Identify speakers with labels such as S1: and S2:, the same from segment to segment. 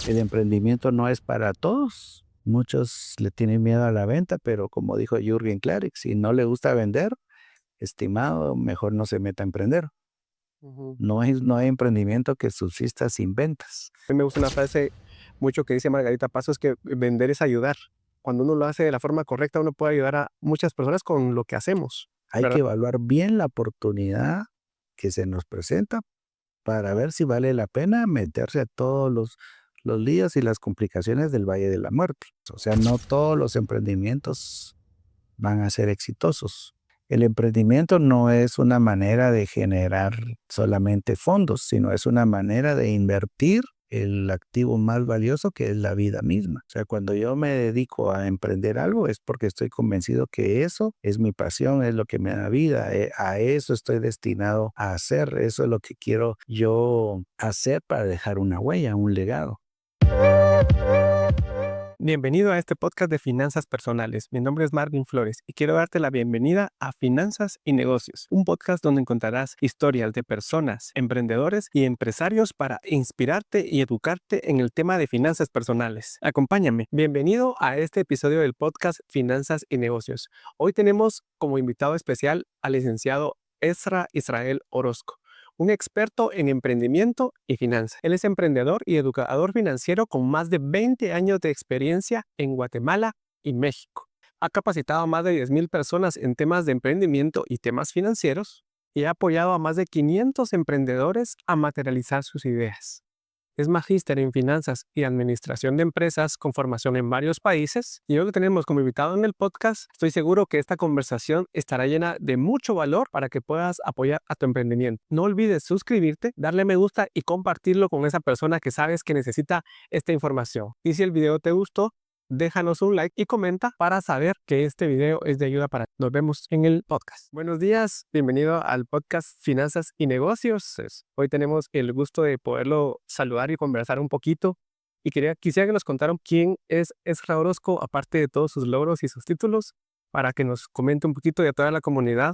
S1: El emprendimiento no es para todos. Muchos le tienen miedo a la venta, pero como dijo Jürgen Klarik, si no le gusta vender, estimado, mejor no se meta a emprender.
S2: Ujú.
S1: No hay emprendimiento que subsista sin ventas.
S2: A mí me gusta una frase mucho que dice Margarita Paso, es que vender es ayudar. Cuando uno lo hace de la forma correcta, uno puede ayudar a muchas personas con lo que hacemos,
S1: Hay que
S2: ¿verdad?
S1: evaluar bien la oportunidad que se nos presenta para ver si vale la pena meterse a todos los líos y las complicaciones del Valle de la Muerte. O sea, no todos los emprendimientos van a ser exitosos. El emprendimiento no es una manera de generar solamente fondos, sino es una manera de invertir el activo más valioso, que es la vida misma. O sea, cuando yo me dedico a emprender algo es porque estoy convencido que eso es mi pasión, es lo que me da vida, a eso estoy destinado a hacer, eso es lo que quiero yo hacer para dejar una huella, un legado.
S2: Bienvenido a este podcast de finanzas personales. Mi nombre es Marvin Flores y quiero darte la bienvenida a Finanzas y Negocios, un podcast donde encontrarás historias de personas, emprendedores y empresarios para inspirarte y educarte en el tema de finanzas personales. Acompáñame. Bienvenido a este episodio del podcast Finanzas y Negocios. Hoy tenemos como invitado especial al licenciado Ezra Israel Orozco, un experto en emprendimiento y finanzas. Él es emprendedor y educador financiero con más de 20 años de experiencia en Guatemala y México. Ha capacitado a más de 10,000 personas en temas de emprendimiento y temas financieros y ha apoyado a más de 500 emprendedores a materializar sus ideas. Es magíster en finanzas y administración de empresas con formación en varios países y hoy lo tenemos como invitado en el podcast. Estoy seguro que esta conversación estará llena de mucho valor para que puedas apoyar a tu emprendimiento. No olvides suscribirte, darle me gusta y compartirlo con esa persona que sabes que necesita esta información. Y si el video te gustó, déjanos un like y comenta para saber que este video es de ayuda para ti. Nos vemos en el podcast. Buenos días, bienvenido al podcast Finanzas y Negocios. Hoy tenemos el gusto de poderlo saludar y conversar un poquito. Y quisiera que nos contaran quién es Ezra Orozco, aparte de todos sus logros y sus títulos, para que nos comente un poquito de toda la comunidad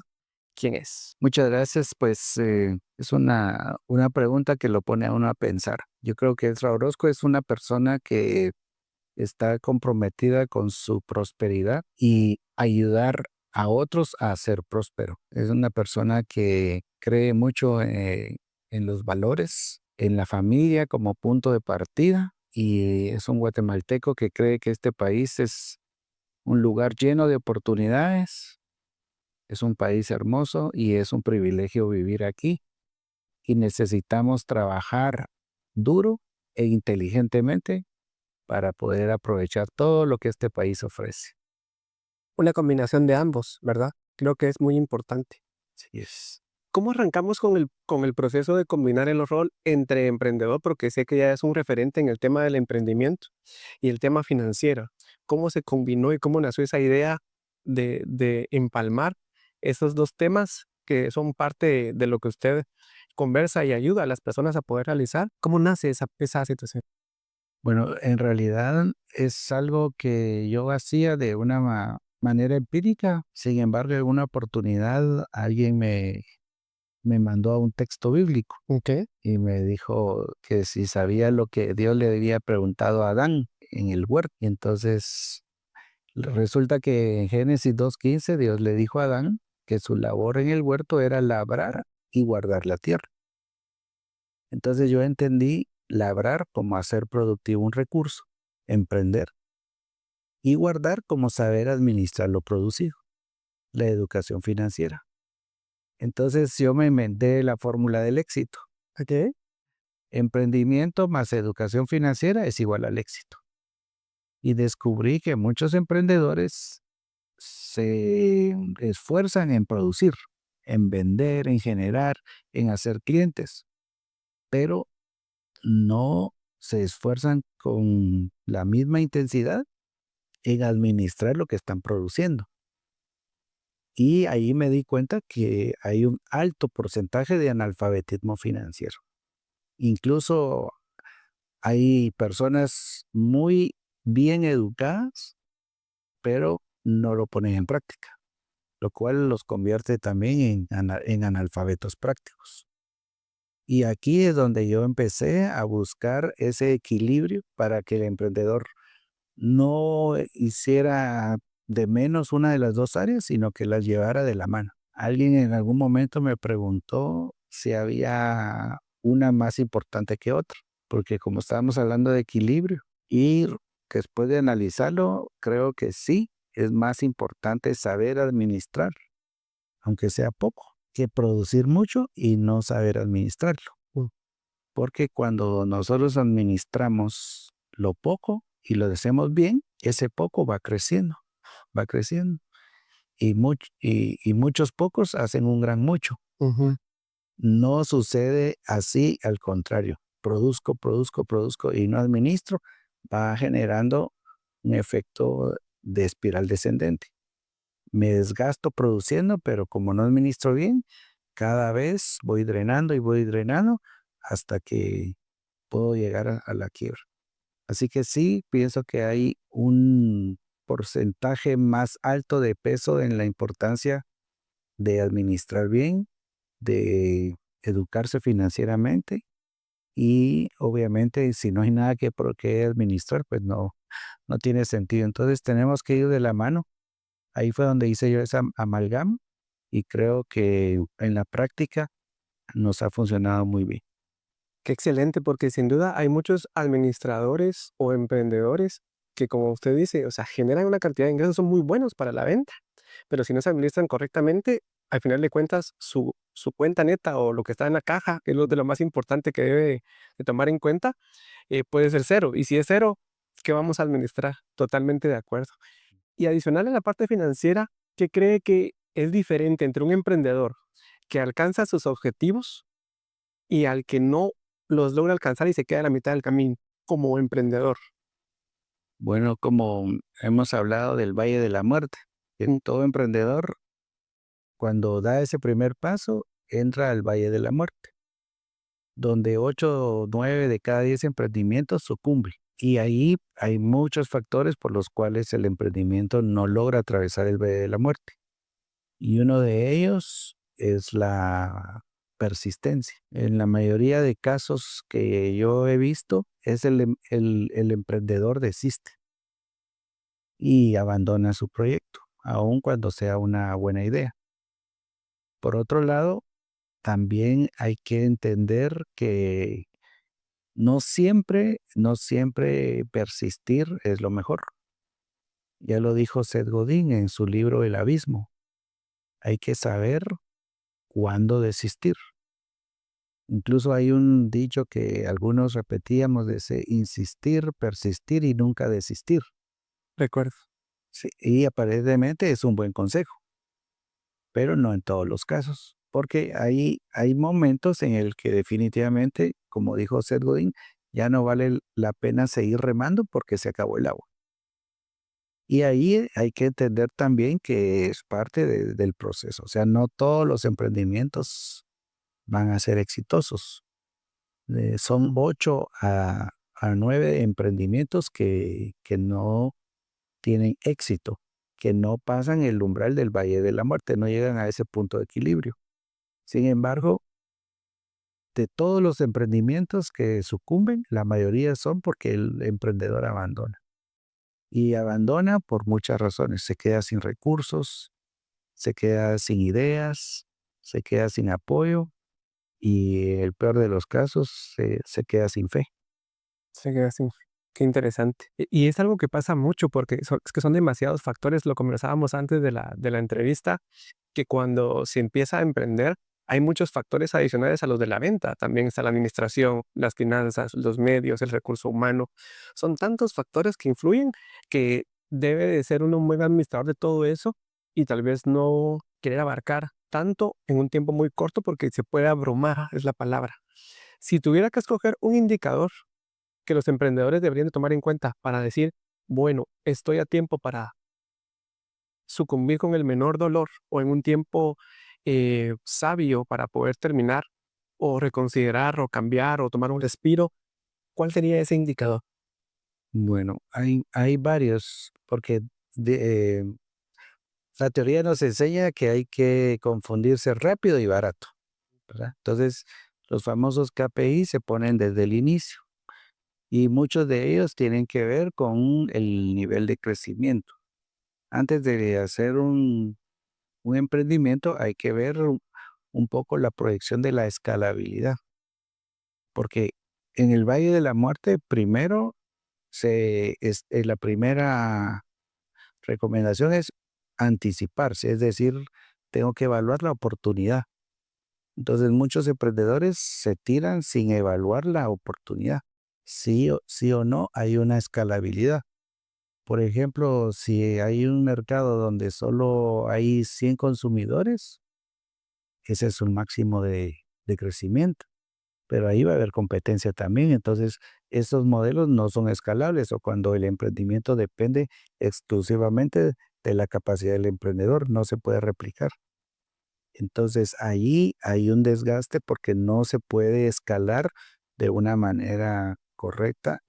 S2: quién es.
S1: Muchas gracias, pues es una pregunta que lo pone a uno a pensar. Yo creo que Ezra Orozco es una persona que está comprometida con su prosperidad y ayudar a otros a ser próspero. Es una persona que cree mucho en los valores, en la familia como punto de partida, y es un guatemalteco que cree que este país es un lugar lleno de oportunidades, es un país hermoso y es un privilegio vivir aquí, y necesitamos trabajar duro e inteligentemente para poder aprovechar todo lo que este país ofrece.
S2: Una combinación de ambos, ¿verdad? Creo que es muy importante.
S1: Así es.
S2: ¿Cómo arrancamos con el proceso de combinar el rol entre emprendedor? Porque sé que ya es un referente en el tema del emprendimiento y el tema financiero. ¿Cómo se combinó y cómo nació esa idea de empalmar esos dos temas que son parte de lo que usted conversa y ayuda a las personas a poder realizar? ¿Cómo nace esa situación?
S1: Bueno, en realidad es algo que yo hacía de una manera empírica. Sin embargo, en una oportunidad alguien me mandó a un texto bíblico
S2: Ok.
S1: y me dijo que si sabía lo que Dios le había preguntado a Adán en el huerto. Y entonces resulta que en Génesis 2:15 Dios le dijo a Adán que su labor en el huerto era labrar y guardar la tierra. Entonces yo entendí labrar como hacer productivo un recurso, emprender, y guardar como saber administrar lo producido, la educación financiera. Entonces yo me inventé la fórmula del éxito.
S2: Ok.
S1: Emprendimiento más educación financiera es igual al éxito. Y descubrí que muchos emprendedores se esfuerzan en producir, en vender, en generar, en hacer clientes, pero no se esfuerzan con la misma intensidad en administrar lo que están produciendo. Y ahí me di cuenta que hay un alto porcentaje de analfabetismo financiero. Incluso hay personas muy bien educadas, pero no lo ponen en práctica, lo cual los convierte también en analfabetos prácticos. Y aquí es donde yo empecé a buscar ese equilibrio para que el emprendedor no hiciera de menos una de las 2 áreas, sino que las llevara de la mano. Alguien en algún momento me preguntó si había una más importante que otra, porque como estábamos hablando de equilibrio y después de analizarlo, creo que sí, es más importante saber administrar, aunque sea poco, que producir mucho y no saber administrarlo.
S2: Mm,
S1: Porque cuando nosotros administramos lo poco y lo hacemos bien, ese poco va creciendo, va creciendo. Y muchos pocos hacen un gran mucho.
S2: ujú.
S1: No sucede así, al contrario. Produzco, produzco, produzco y no administro, va generando un efecto de espiral descendente. Me desgasto produciendo, pero como no administro bien, cada vez voy drenando hasta que puedo llegar a la quiebra. Así que sí, pienso que hay un porcentaje más alto de peso en la importancia de administrar bien, de educarse financieramente y obviamente si no hay nada que por qué administrar, pues no tiene sentido. Entonces tenemos que ir de la mano. Ahí fue donde hice yo esa amalgama y creo que en la práctica nos ha funcionado muy bien.
S2: Qué excelente, porque sin duda hay muchos administradores o emprendedores que, como usted dice, o sea, generan una cantidad de ingresos, son muy buenos para la venta, pero si no se administran correctamente, al final de cuentas, su cuenta neta o lo que está en la caja, que es lo de lo más importante que debe de tomar en cuenta, puede ser cero. Y si es cero, ¿qué vamos a administrar? Totalmente de acuerdo. Y adicional a la parte financiera, ¿qué cree que es diferente entre un emprendedor que alcanza sus objetivos y al que no los logra alcanzar y se queda a la mitad del camino como emprendedor?
S1: Bueno, como hemos hablado del Valle de la Muerte, que
S2: Mm,
S1: todo emprendedor cuando da ese primer paso entra al Valle de la Muerte, donde 8 o 9 de cada 10 emprendimientos sucumben. Y ahí hay muchos factores por los cuales el emprendimiento no logra atravesar el Valle de la Muerte. Y uno de ellos es la persistencia. En la mayoría de casos que yo he visto, es el emprendedor desiste y abandona su proyecto, aun cuando sea una buena idea. Por otro lado, también hay que entender que no siempre persistir es lo mejor. Ya lo dijo Seth Godin en su libro El Abismo. Hay que saber cuándo desistir. Incluso hay un dicho que algunos repetíamos de ese insistir, persistir y nunca desistir.
S2: recuerdo.
S1: Sí, y aparentemente es un buen consejo, pero no en todos los casos, porque hay momentos en el que definitivamente, como dijo Seth Godin, ya no vale la pena seguir remando porque se acabó el agua. Y ahí hay que entender también que es parte del proceso, o sea, no todos los emprendimientos van a ser exitosos. Son 8 a 9 emprendimientos que no tienen éxito, que no pasan el umbral del Valle de la Muerte, no llegan a ese punto de equilibrio. Sin embargo, de todos los emprendimientos que sucumben, la mayoría son porque el emprendedor abandona. Y abandona por muchas razones. Se queda sin recursos, se queda sin ideas, se queda sin apoyo y el peor de los casos, se queda sin fe.
S2: Se queda así. Qué interesante. Y es algo que pasa mucho porque es que son demasiados factores, lo conversábamos antes de la entrevista, que cuando se empieza a emprender, hay muchos factores adicionales a los de la venta. También está la administración, las finanzas, los medios, el recurso humano. Son tantos factores que influyen que debe de ser uno un buen administrador de todo eso y tal vez no querer abarcar tanto en un tiempo muy corto porque se puede abrumar, es la palabra. Si tuviera que escoger un indicador que los emprendedores deberían de tomar en cuenta para decir, bueno, estoy a tiempo para sucumbir con el menor dolor o en un tiempo sabio para poder terminar o reconsiderar o cambiar o tomar un respiro, ¿cuál sería ese indicador?
S1: Bueno, hay varios, porque la teoría nos enseña que hay que confundirse rápido y barato, ¿verdad? Entonces, Los famosos KPI se ponen desde el inicio y muchos de ellos tienen que ver con el nivel de crecimiento. Antes de hacer un emprendimiento hay que ver un poco la proyección de la escalabilidad, porque en el Valle de la Muerte primero la primera recomendación es anticiparse, es decir, tengo que evaluar la oportunidad. Entonces, muchos emprendedores se tiran sin evaluar la oportunidad. Sí o no hay una escalabilidad. Por ejemplo, si hay un mercado donde solo hay 100 consumidores, ese es un máximo de crecimiento, pero ahí va a haber competencia también. Entonces, esos modelos no son escalables o cuando el emprendimiento depende exclusivamente de la capacidad del emprendedor, no se puede replicar. Entonces, ahí hay un desgaste porque no se puede escalar de una manera correcta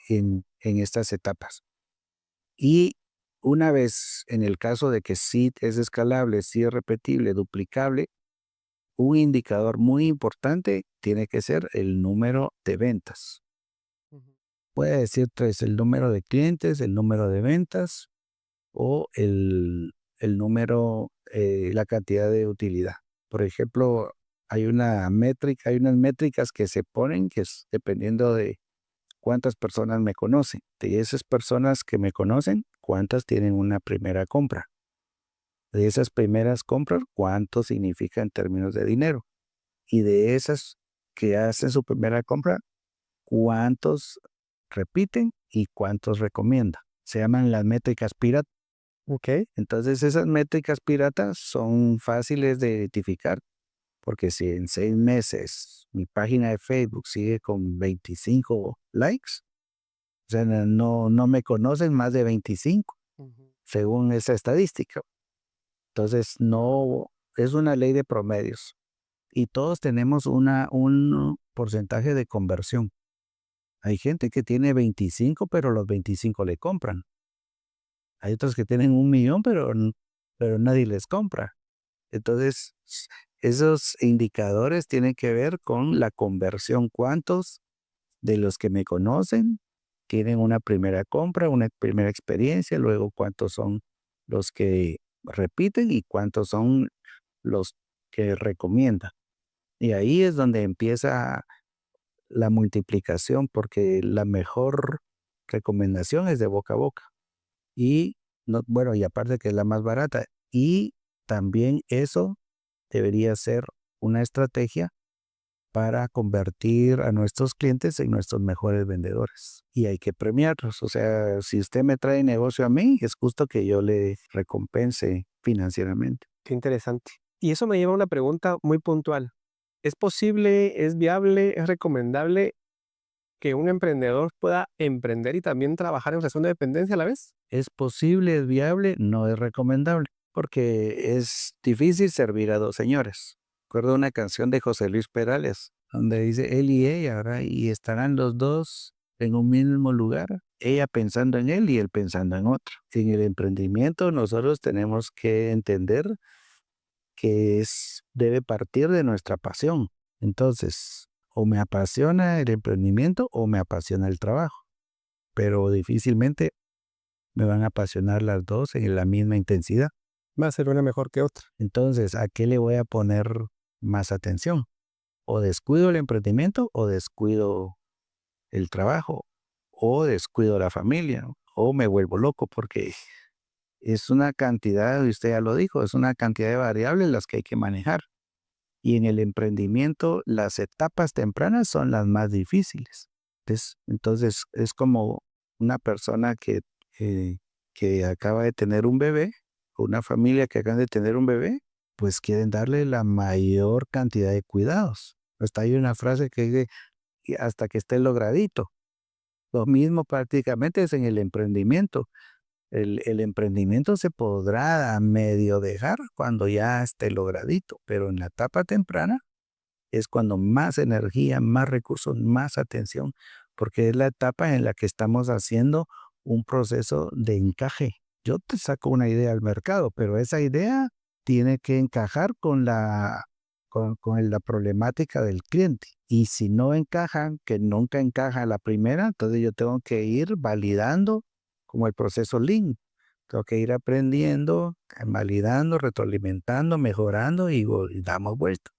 S1: en estas etapas. Y una vez, en el caso de que sí es escalable, sí es repetible, duplicable, un indicador muy importante tiene que ser el número de ventas.
S2: Ujú.
S1: Puede decir tres, el número de clientes, el número de ventas o el número, la cantidad de utilidad. Por ejemplo, hay unas métricas que se ponen que es dependiendo de cuántas personas me conocen. De esas personas que me conocen, cuántas tienen una primera compra. De esas primeras compras, cuánto significa en términos de dinero. Y de esas que hacen su primera compra, cuántos repiten y cuántos recomiendan. Se llaman las métricas pirata.
S2: Ok.
S1: Entonces esas métricas piratas son fáciles de identificar, porque si en 6 meses mi página de Facebook sigue con 25 likes, o sea, no me conocen más de 25,
S2: Ujú.
S1: según esa estadística. Entonces no, es una ley de promedios y todos tenemos un porcentaje de conversión. Hay gente que tiene 25, pero los 25 le compran. Hay otros que tienen 1 millón, pero nadie les compra. Entonces, esos indicadores tienen que ver con la conversión. ¿Cuántos de los que me conocen tienen una primera compra, una primera experiencia? Luego, ¿cuántos son los que repiten y cuántos son los que recomiendan? Y ahí es donde empieza la multiplicación, porque la mejor recomendación es de boca a boca. Y no, bueno, y aparte que es la más barata. Y también eso debería ser una estrategia para convertir a nuestros clientes en nuestros mejores vendedores. Y hay que premiarlos. O sea, si usted me trae negocio a mí, es justo que yo le recompense financieramente.
S2: Qué interesante. Y eso me lleva a una pregunta muy puntual. ¿Es posible, es viable, es recomendable que un emprendedor pueda emprender y también trabajar en relación de dependencia a la vez?
S1: ¿Es posible, es viable? No es recomendable, porque es difícil servir a dos señores. Recuerdo una canción de José Luis Perales, donde dice él y ella, ¿verdad? Y estarán los dos en un mismo lugar, ella pensando en él y él pensando en otro. En el emprendimiento nosotros tenemos que entender que debe partir de nuestra pasión. Entonces, o me apasiona el emprendimiento o me apasiona el trabajo, pero difícilmente me van a apasionar las dos en la misma intensidad.
S2: Va a ser una mejor que otra.
S1: Entonces, ¿a qué le voy a poner más atención? O descuido el emprendimiento o descuido el trabajo o descuido la familia o me vuelvo loco porque es una cantidad, y usted ya lo dijo, es una cantidad de variables las que hay que manejar. Y en el emprendimiento las etapas tempranas son las más difíciles. Entonces es como una persona eh, que acaba de tener un bebé, o una familia que acaba de tener un bebé, pues quieren darle la mayor cantidad de cuidados. Hasta hay una frase que dice, "Y hasta que esté logradito". Lo mismo prácticamente es en el emprendimiento. El emprendimiento se podrá medio dejar cuando ya esté logradito, pero en la etapa temprana es cuando más energía, más recursos, más atención, porque es la etapa en la que estamos haciendo un proceso de encaje. Yo te saco una idea al mercado, pero esa idea tiene que encajar con la problemática del cliente. Y si no encajan, que nunca encaja a la primera, entonces yo tengo que ir validando como el proceso Lean. Tengo que ir aprendiendo, validando, retroalimentando, mejorando y damos vuelta.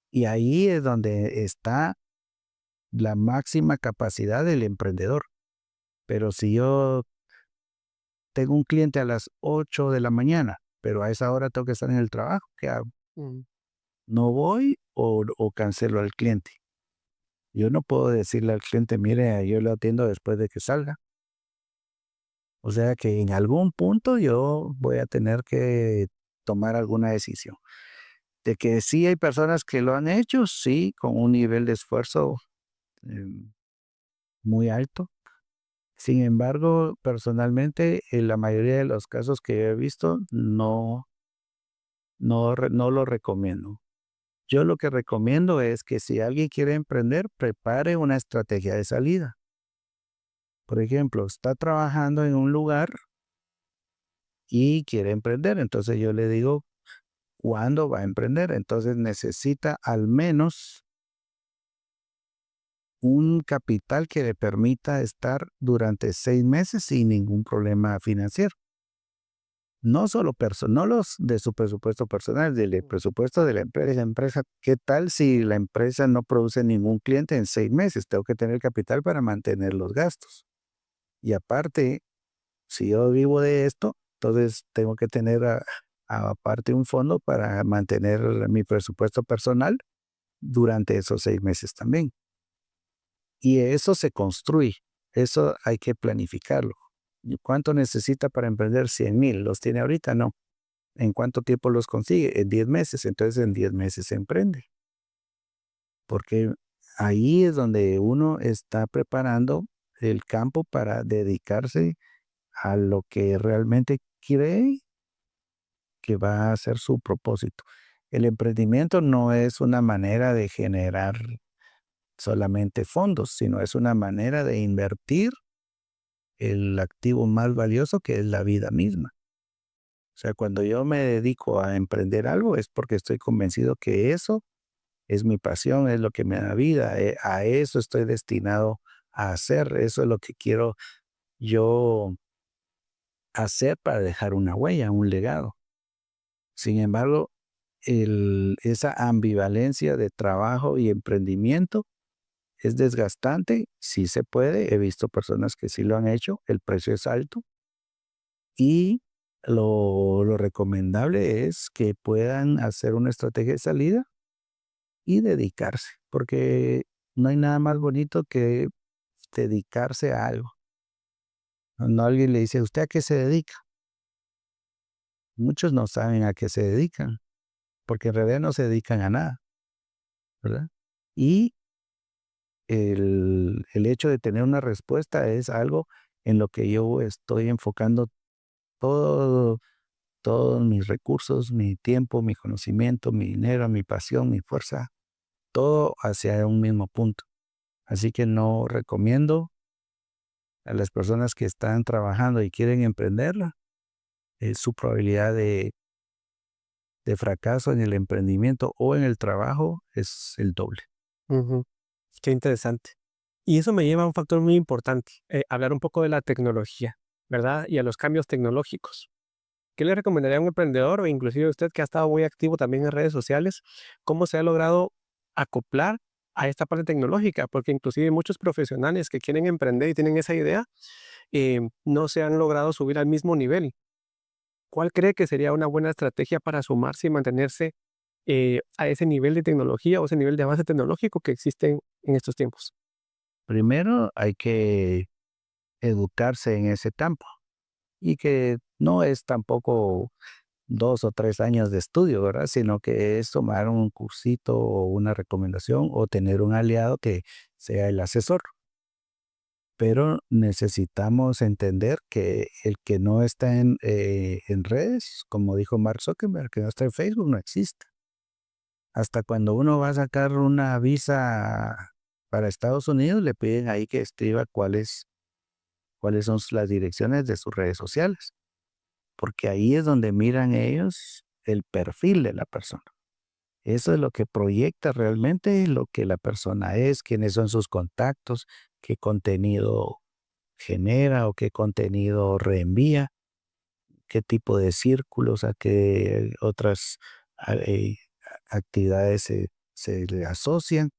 S1: Y ahí es donde está la máxima capacidad del emprendedor. Pero si yo tengo un cliente a las 8 de la mañana, pero a esa hora tengo que estar en el trabajo, ¿qué hago?
S2: Mm,
S1: ¿No voy o cancelo al cliente? Yo no puedo decirle al cliente, mire, yo lo atiendo después de que salga. O sea que en algún punto yo voy a tener que tomar alguna decisión. De que sí hay personas que lo han hecho, sí, con un nivel de esfuerzo em, muy alto. Sin embargo, personalmente, en la mayoría de los casos que he visto, no lo recomiendo. Yo lo que recomiendo es que si alguien quiere emprender, prepare una estrategia de salida. Por ejemplo, está trabajando en un lugar y quiere emprender. Entonces yo le digo, ¿cuándo va a emprender? Entonces necesita al menos un capital que le permita estar durante 6 meses sin ningún problema financiero. No solo no los de su presupuesto personal, del presupuesto de la empresa. ¿Qué tal si la empresa no produce ningún cliente en 6 meses? Tengo que tener capital para mantener los gastos. Y aparte, si yo vivo de esto, entonces tengo que tener aparte un fondo para mantener mi presupuesto personal durante esos 6 meses también. Y eso se construye, eso hay que planificarlo. ¿Y cuánto necesita para emprender? 100,000. ¿Los tiene ahorita? No. ¿En cuánto tiempo los consigue? En 10 meses. Entonces en 10 meses se emprende. Porque ahí es donde uno está preparando el campo para dedicarse a lo que realmente cree que va a ser su propósito. El emprendimiento no es una manera de generar solamente fondos, sino es una manera de invertir el activo más valioso que es la vida misma. O sea, cuando yo me dedico a emprender algo es porque estoy convencido que eso es mi pasión, es lo que me da vida, a eso estoy destinado a hacer, eso es lo que quiero yo hacer para dejar una huella, un legado. Sin embargo, esa ambivalencia de trabajo y emprendimiento es desgastante, sí se puede, he visto personas que sí lo han hecho, el precio es alto y lo recomendable es que puedan hacer una estrategia de salida y dedicarse, porque no hay nada más bonito que dedicarse a algo. Cuando alguien le dice, ¿usted a qué se dedica? Muchos no saben a qué se dedican, porque en realidad no se dedican a nada, ¿verdad? Y el hecho de tener una respuesta es algo en lo que yo estoy enfocando todo, todos mis recursos, mi tiempo, mi conocimiento, mi dinero, mi pasión, mi fuerza, todo hacia un mismo punto. Así que no recomiendo a las personas que están trabajando y quieren emprenderla, su probabilidad de fracaso en el emprendimiento o en el trabajo es el doble.
S2: ujú. Qué interesante. Y eso me lleva a un factor muy importante, hablar un poco de la tecnología, ¿verdad? Y a los cambios tecnológicos. ¿Qué le recomendaría a un emprendedor o inclusive a usted que ha estado muy activo también en redes sociales? ¿Cómo se ha logrado acoplar a esta parte tecnológica? Porque inclusive muchos profesionales que quieren emprender y tienen esa idea, no se han logrado subir al mismo nivel. ¿Cuál cree que sería una buena estrategia para sumarse y mantenerse a ese nivel de tecnología o ese nivel de avance tecnológico que existe en estos tiempos?
S1: Primero hay que educarse en ese campo y que no es tampoco 2 o 3 años de estudio, ¿verdad? Sino que es tomar un cursito o una recomendación o tener un aliado que sea el asesor. Pero necesitamos entender que el que no está en redes, como dijo Mark Zuckerberg, que no está en Facebook, no existe. Hasta cuando uno va a sacar una visa para Estados Unidos, le piden ahí que escriba cuáles son las direcciones de sus redes sociales, porque ahí es donde miran ellos el perfil de la persona. Eso es lo que proyecta realmente lo que la persona es, quiénes son sus contactos, qué contenido genera o qué contenido reenvía, qué tipo de círculos, a qué otras actividades se le asocian.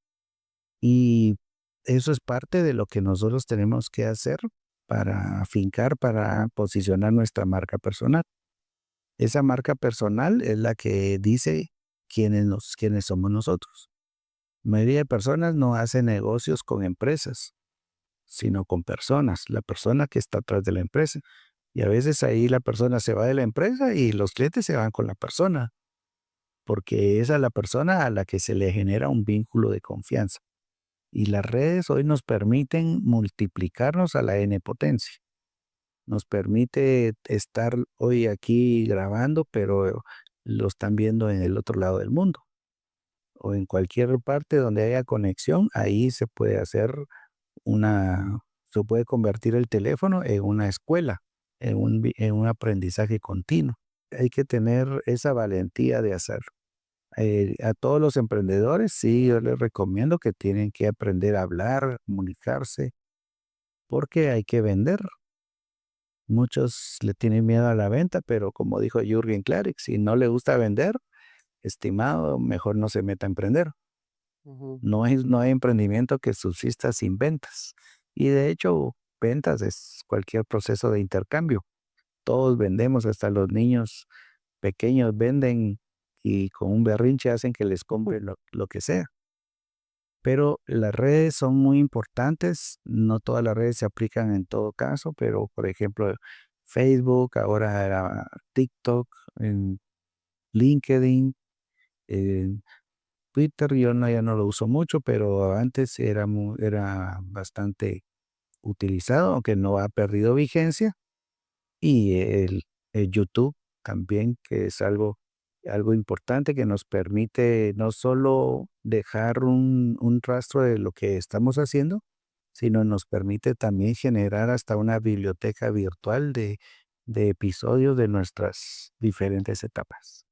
S1: Y eso es parte de lo que nosotros tenemos que hacer para afincar, para posicionar nuestra marca personal. Esa marca personal es la que dice quiénes somos nosotros. La mayoría de personas no hace negocios con empresas, sino con personas, la persona que está atrás de la empresa. Y a veces ahí la persona se va de la empresa y los clientes se van con la persona, porque esa es la persona a la que se le genera un vínculo de confianza. Y las redes hoy nos permiten multiplicarnos a la n potencia. Nos permite estar hoy aquí grabando, pero lo están viendo en el otro lado del mundo o en cualquier parte donde haya conexión, ahí se puede hacer se puede convertir el teléfono en una escuela, en un aprendizaje continuo. Hay que tener esa valentía de hacerlo. A todos los emprendedores, sí, yo les recomiendo que tienen que aprender a hablar, comunicarse, porque hay que vender. Muchos le tienen miedo a la venta, pero como dijo Jürgen Klarik, si no le gusta vender, estimado, mejor no se meta a emprender.
S2: Ujú.
S1: No hay emprendimiento que subsista sin ventas. Y de hecho, ventas es cualquier proceso de intercambio. Todos vendemos, hasta los niños pequeños venden y con un berrinche hacen que les compren lo que sea. Pero las redes son muy importantes, no todas las redes se aplican en todo caso, pero por ejemplo, Facebook, ahora era TikTok, en LinkedIn, en Twitter, yo no, ya no lo uso mucho, pero antes era bastante utilizado, aunque no ha perdido vigencia. Y el YouTube también, que es algo importante que nos permite no solo dejar un rastro de lo que estamos haciendo, sino nos permite también generar hasta una biblioteca virtual de episodios de nuestras diferentes etapas.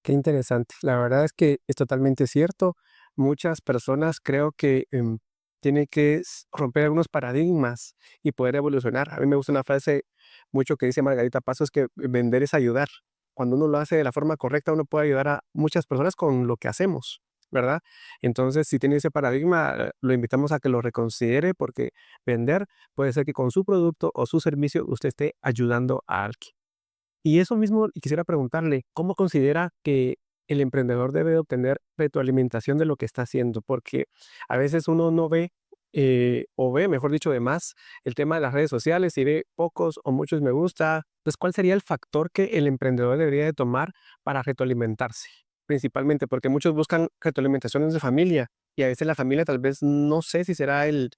S2: Qué interesante. La verdad es que es totalmente cierto. Muchas personas creo que tienen que romper algunos paradigmas y poder evolucionar. A mí me gusta una frase mucho que dice Margarita Pasos que vender es ayudar. Cuando uno lo hace de la forma correcta, uno puede ayudar a muchas personas con lo que hacemos, ¿verdad? Entonces, si tiene ese paradigma, lo invitamos a que lo reconsidere porque vender puede ser que con su producto o su servicio usted esté ayudando a alguien. Y eso mismo y quisiera preguntarle, ¿cómo considera que el emprendedor debe obtener retroalimentación de lo que está haciendo? Porque a veces uno no ve, o ve, mejor dicho, de más el tema de las redes sociales y ve pocos o muchos me gusta. Entonces, ¿cuál sería el factor que el emprendedor debería de tomar para retroalimentarse? Principalmente porque muchos buscan retroalimentaciones de familia y a veces la familia tal vez no sé si será el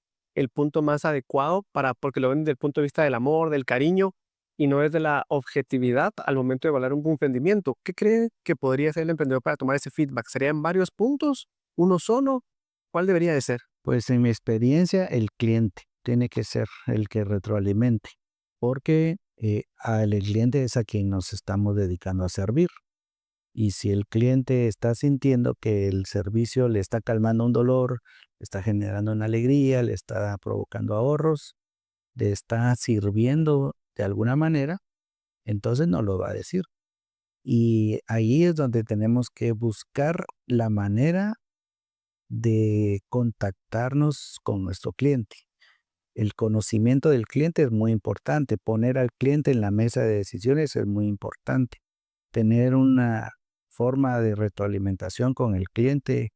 S2: punto más adecuado porque lo ven desde el punto de vista del amor, del cariño, y no es de la objetividad al momento de evaluar un emprendimiento. ¿Qué cree que podría hacer el emprendedor para tomar ese feedback? ¿Serían varios puntos? ¿Uno solo? ¿Cuál debería de ser?
S1: Pues en mi experiencia, el cliente tiene que ser el que retroalimente, porque el cliente es a quien nos estamos dedicando a servir. Y si el cliente está sintiendo que el servicio le está calmando un dolor, le está generando una alegría, le está provocando ahorros, le está sirviendo de alguna manera, entonces no lo va a decir. Y ahí es donde tenemos que buscar la manera de contactarnos con nuestro cliente. El conocimiento del cliente es muy importante. Poner al cliente en la mesa de decisiones es muy importante. Tener una forma de retroalimentación con el cliente,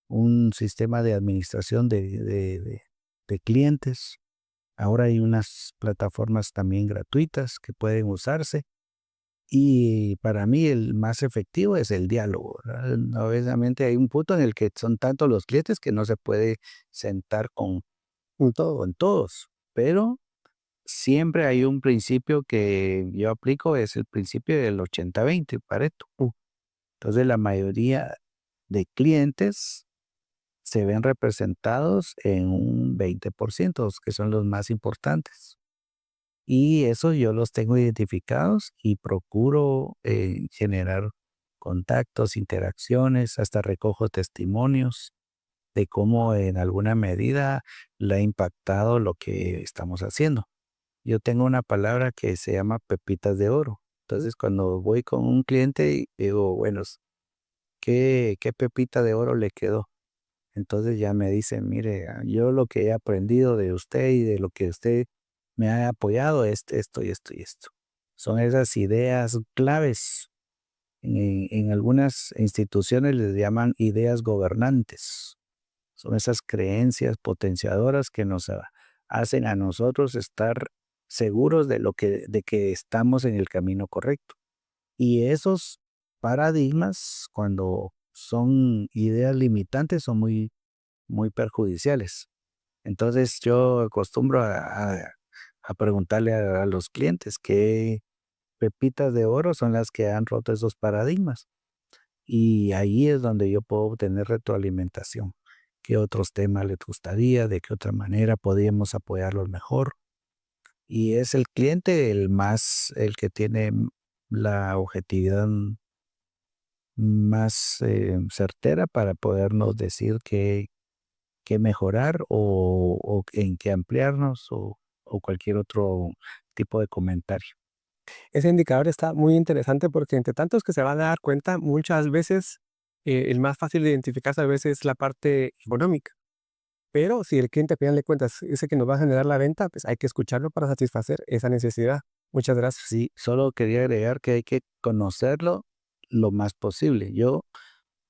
S1: un sistema de administración de clientes. Ahora hay unas plataformas también gratuitas que pueden usarse. Y para mí el más efectivo es el diálogo, ¿verdad? Obviamente hay un punto en el que son tantos los clientes que no se puede sentar en todos, pero siempre hay un principio que yo aplico, es el principio del 80-20, Pareto. Entonces la mayoría de clientes se ven representados en un 20%, que son los más importantes. Y eso yo los tengo identificados y procuro generar contactos, interacciones, hasta recojo testimonios de cómo en alguna medida le ha impactado lo que estamos haciendo. Yo tengo una palabra que se llama pepitas de oro. Entonces, cuando voy con un cliente, digo, bueno, ¿qué pepita de oro le quedó? Entonces ya me dicen, mire, yo lo que he aprendido de usted y de lo que usted me ha apoyado es esto y esto y esto. Son esas ideas claves. En algunas instituciones les llaman ideas gobernantes. Son esas creencias potenciadoras que nos hacen a nosotros estar seguros de que estamos en el camino correcto. Y esos paradigmas, cuando son ideas limitantes, son muy perjudiciales. Entonces yo acostumbro a preguntarle a los clientes qué pepitas de oro son las que han roto esos paradigmas. Y ahí es donde yo puedo obtener retroalimentación. ¿Qué otros temas les gustaría? ¿De qué otra manera podríamos apoyarlos mejor? Y es el cliente el que tiene la objetividad más certera para podernos decir qué mejorar o en qué ampliarnos o cualquier otro tipo de comentario.
S2: Ese indicador está muy interesante porque entre tantos que se van a dar cuenta, muchas veces el más fácil de identificar a veces es la parte económica. Pero si el cliente, a final de cuentas, es el que nos va a generar la venta, pues hay que escucharlo para satisfacer esa necesidad. Muchas gracias.
S1: Sí, solo quería agregar que hay que conocerlo lo más posible. Yo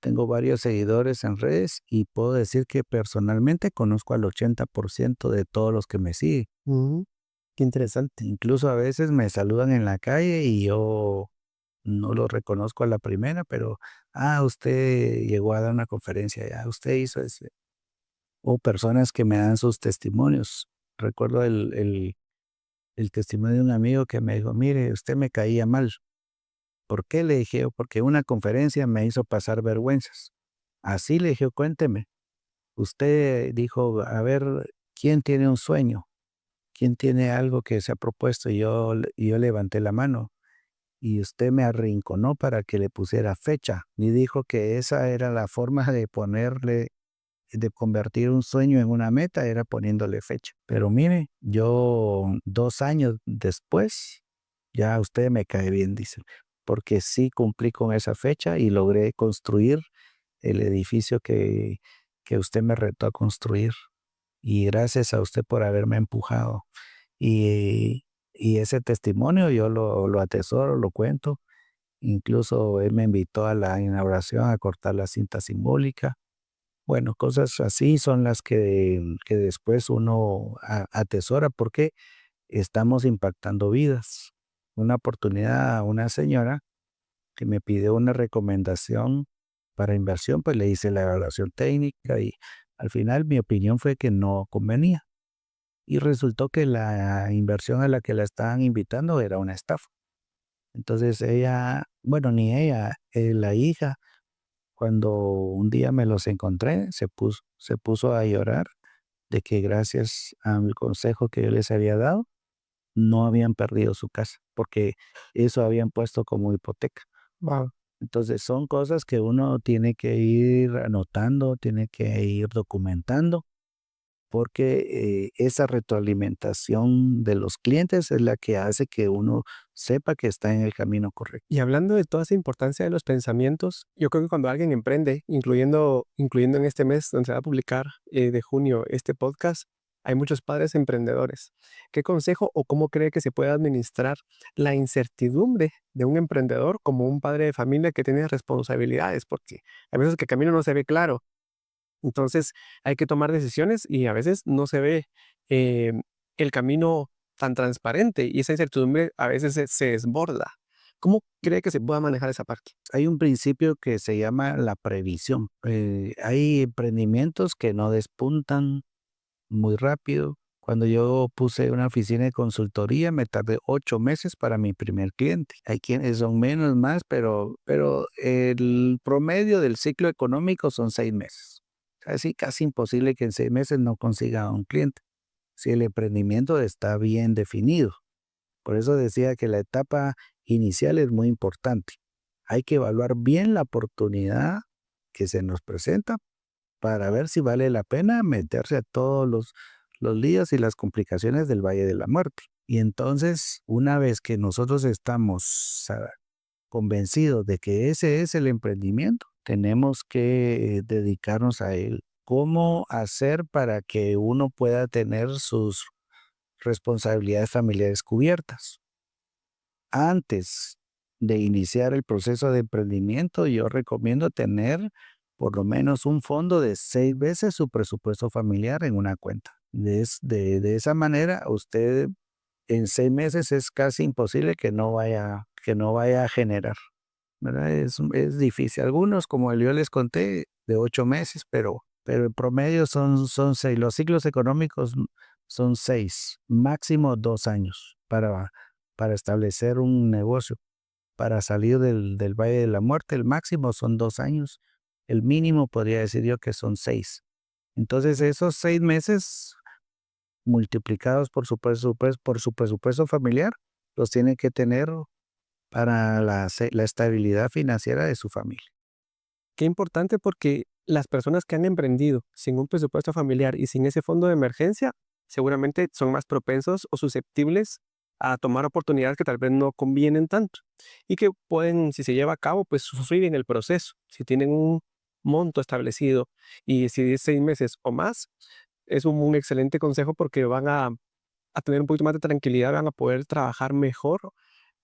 S1: tengo varios seguidores en redes y puedo decir que personalmente conozco al 80% de todos los que me siguen.
S2: Mm, qué interesante.
S1: Incluso a veces me saludan en la calle y yo no lo reconozco a la primera, pero, usted llegó a dar una conferencia, usted hizo ese. O personas que me dan sus testimonios. Recuerdo el testimonio de un amigo que me dijo, mire, usted me caía mal. ¿Por qué? Le dije, porque una conferencia me hizo pasar vergüenzas. Así le dije, cuénteme. Usted dijo, a ver, ¿quién tiene un sueño? ¿Quién tiene algo que se ha propuesto? Y yo levanté la mano y usted me arrinconó para que le pusiera fecha y dijo que esa era la forma de convertir un sueño en una meta, era poniéndole fecha. Pero mire, yo 2 años después, ya usted me cae bien, dice, porque sí cumplí con esa fecha y logré construir el edificio que usted me retó a construir. Y gracias a usted por haberme empujado. Y ese testimonio yo lo atesoro, lo cuento. Incluso él me invitó a la inauguración a cortar la cinta simbólica. Bueno, cosas así son las que después uno atesora porque estamos impactando vidas. Una oportunidad a una señora que me pidió una recomendación para inversión, pues le hice la evaluación técnica y al final mi opinión fue que no convenía. Y resultó que la inversión a la que la estaban invitando era una estafa. Entonces ella, bueno, ni ella, la hija, cuando un día me los encontré, se puso a llorar de que gracias al consejo que yo les había dado, no habían perdido su casa, porque eso habían puesto como hipoteca.
S2: Wow.
S1: Entonces son cosas que uno tiene que ir anotando, tiene que ir documentando, porque esa retroalimentación de los clientes es la que hace que uno sepa que está en el camino correcto.
S2: Y hablando de toda esa importancia de los pensamientos, yo creo que cuando alguien emprende, incluyendo en este mes donde se va a publicar de junio este podcast, hay muchos padres emprendedores. ¿Qué consejo o cómo cree que se puede administrar la incertidumbre de un emprendedor como un padre de familia que tiene responsabilidades? Porque a veces que el camino no se ve claro. Entonces hay que tomar decisiones y a veces no se ve eh, el camino tan transparente y esa incertidumbre a veces se desborda. ¿Cómo cree que se pueda manejar esa parte?
S1: Hay un principio que se llama la previsión. Hay emprendimientos que no despuntan muy rápido. Cuando yo puse una oficina de consultoría, me tardé 8 meses para mi primer cliente. Hay quienes son menos, más, pero el promedio del ciclo económico son 6 meses. Así casi imposible que en 6 meses no consiga un cliente, si el emprendimiento está bien definido. Por eso decía que la etapa inicial es muy importante. Hay que evaluar bien la oportunidad que se nos presenta para ver si vale la pena meterse a todos los líos y las complicaciones del Valle de la Muerte. Y entonces, una vez que nosotros estamos convencidos de que ese es el emprendimiento, tenemos que dedicarnos a él. ¿Cómo hacer para que uno pueda tener sus responsabilidades familiares cubiertas? Antes de iniciar el proceso de emprendimiento, yo recomiendo tener por lo menos un fondo de 6 veces su presupuesto familiar en una cuenta. De esa manera, usted en 6 meses es casi imposible que no vaya a generar, ¿verdad? Es difícil. Algunos, como yo les conté, de 8 meses, pero el promedio son 6. Los ciclos económicos son 6, máximo 2 años para establecer un negocio. Para salir del Valle de la Muerte, el máximo son 2 años. El mínimo podría decir yo que son 6. Entonces, esos 6 meses multiplicados por su presupuesto familiar, los tiene que tener para la estabilidad financiera de su familia.
S2: Qué importante porque las personas que han emprendido sin un presupuesto familiar y sin ese fondo de emergencia, seguramente son más propensos o susceptibles a tomar oportunidades que tal vez no convienen tanto y que pueden, si se lleva a cabo, pues sufrir en el proceso. Si tienen un monto establecido y si es 6 meses o más, es un excelente consejo porque van a tener un poquito más de tranquilidad, van a poder trabajar mejor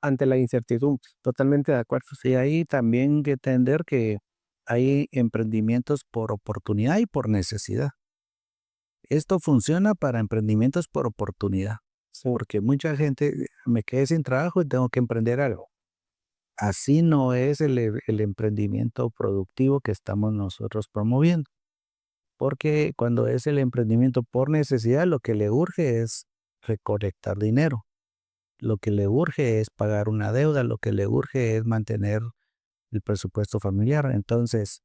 S2: ante la incertidumbre. Totalmente de acuerdo.
S1: Sí, ahí también hay que entender que hay emprendimientos por oportunidad y por necesidad. Esto funciona para emprendimientos por oportunidad,
S2: Sí.
S1: porque mucha gente me quedé sin trabajo y tengo que emprender algo. Así no es el emprendimiento productivo que estamos nosotros promoviendo, porque cuando es el emprendimiento por necesidad, lo que le urge es recolectar dinero, lo que le urge es pagar una deuda, lo que le urge es mantener el presupuesto familiar. Entonces,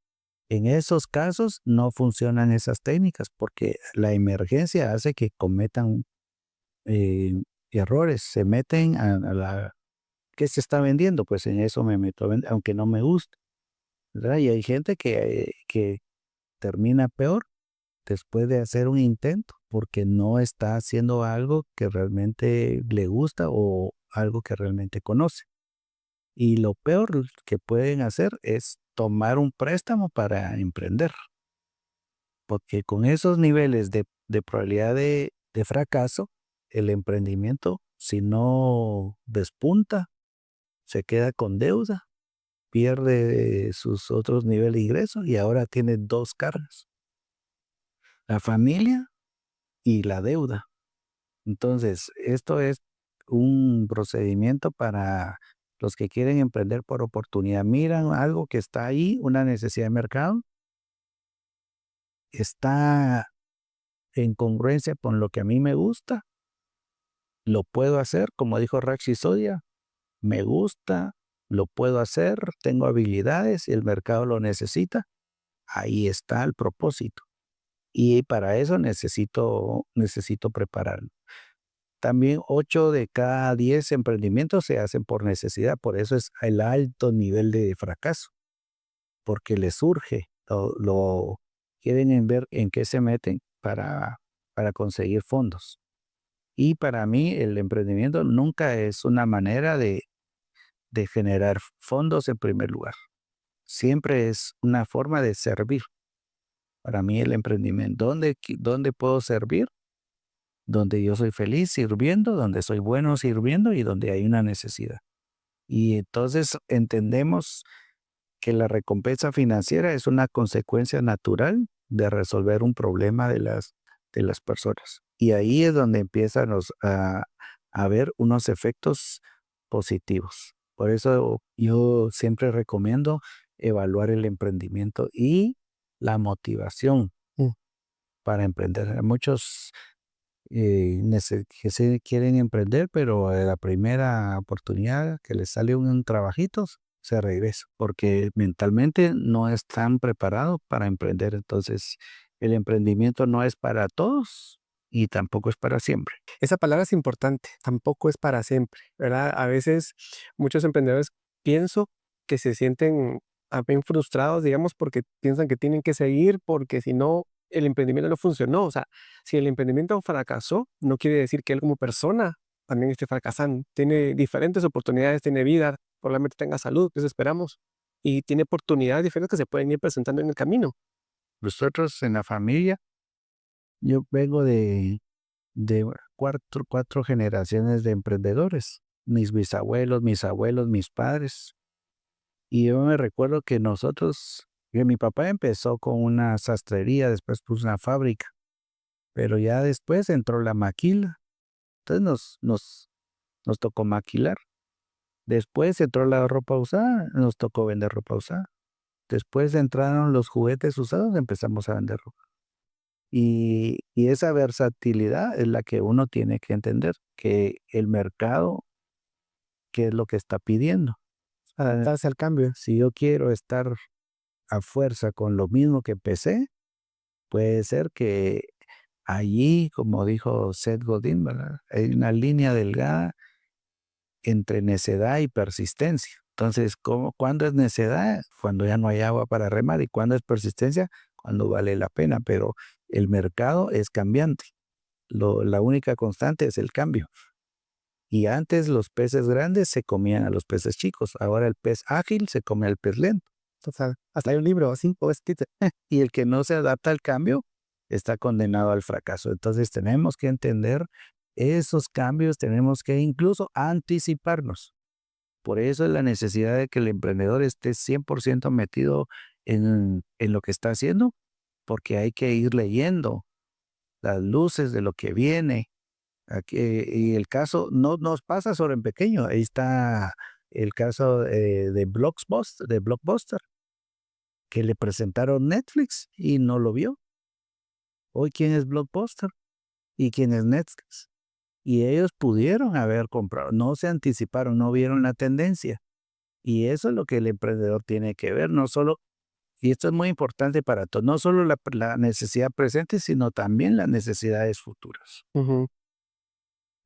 S1: en esos casos no funcionan esas técnicas porque la emergencia hace que cometan eh, errores, se meten a la ¿qué se está vendiendo? Pues en eso me meto a vender, aunque no me guste, ¿verdad? Y hay gente que termina peor después de hacer un intento porque no está haciendo algo que realmente le gusta o algo que realmente conoce. Y lo peor que pueden hacer es tomar un préstamo para emprender, porque con esos niveles de probabilidad de fracaso, el emprendimiento, si no despunta, se queda con deuda, pierde sus otros niveles de ingresos y ahora tiene 2 cargas, la familia y la deuda. Entonces, esto es un procedimiento para los que quieren emprender por oportunidad. Miran algo que está ahí, una necesidad de mercado, está en congruencia con lo que a mí me gusta, lo puedo hacer, como dijo Raxi Sodia, me gusta, lo puedo hacer, tengo habilidades y el mercado lo necesita. Ahí está el propósito. Y para eso necesito prepararme. También 8 de cada 10 emprendimientos se hacen por necesidad, por eso es el alto nivel de fracaso, porque les surge, lo quieren ver en qué se meten para conseguir fondos. Y para mí el emprendimiento nunca es una manera de generar fondos en primer lugar, siempre es una forma de servir. Para mí el emprendimiento, ¿dónde puedo servir? Donde yo soy feliz sirviendo, donde soy bueno sirviendo y donde hay una necesidad. Y entonces entendemos que la recompensa financiera es una consecuencia natural de resolver un problema de las personas. Y ahí es donde empiezan a ver unos efectos positivos. Por eso yo siempre recomiendo evaluar el emprendimiento y la motivación
S2: Mm.
S1: para emprender. Hay muchos que se quieren emprender, pero a la primera oportunidad que les sale un trabajito, se regresa, porque mentalmente no están preparados para emprender. Entonces, el emprendimiento no es para todos y tampoco es para siempre.
S2: Esa palabra es importante, tampoco es para siempre, ¿verdad? A veces muchos emprendedores pienso que se sienten también frustrados, digamos, porque piensan que tienen que seguir, porque si no, el emprendimiento no funcionó. O sea, si el emprendimiento fracasó, no quiere decir que él como persona también esté fracasando. Tiene diferentes oportunidades, tiene vida, probablemente tenga salud, eso esperamos, y tiene oportunidades diferentes que se pueden ir presentando en el camino.
S1: Nosotros en la familia, yo vengo de cuatro generaciones de emprendedores, mis bisabuelos, mis abuelos, mis padres. Y yo me recuerdo que mi papá empezó con una sastrería, después puso una fábrica, pero ya después entró la maquila. Entonces nos tocó maquilar. Después entró la ropa usada, nos tocó vender ropa usada. Después entraron los juguetes usados, empezamos a vender ropa. Y esa versatilidad es la que uno tiene que entender, que el mercado, qué es lo que está pidiendo.
S2: Adaptarse al cambio.
S1: Si yo quiero estar a fuerza con lo mismo que empecé, puede ser que allí, como dijo Seth Godin, ¿verdad? Hay una línea delgada entre necedad y persistencia. Entonces, ¿cuándo es necedad? Cuando ya no hay agua para remar. ¿Y cuándo es persistencia? Cuando vale la pena. Pero el mercado es cambiante. La única constante es el cambio. Y antes los peces grandes se comían a los peces chicos. Ahora el pez ágil se come al pez lento.
S2: O sea, hasta hay un libro así, o escrito.
S1: Y el que no se adapta al cambio está condenado al fracaso. Entonces tenemos que entender esos cambios, tenemos que incluso anticiparnos. Por eso es la necesidad de que el emprendedor esté 100% metido en lo que está haciendo, porque hay que ir leyendo las luces de lo que viene. Y el caso no nos pasa solo en pequeño. Ahí está el caso de Blockbuster, que le presentaron Netflix y no lo vio. Hoy, ¿quién es Blockbuster? ¿Y quién es Netflix? Y ellos pudieron haber comprado, no se anticiparon, no vieron la tendencia. Y eso es lo que el emprendedor tiene que ver, no solo, y esto es muy importante para todos, no solo la necesidad presente, sino también las necesidades futuras.
S2: Ujú.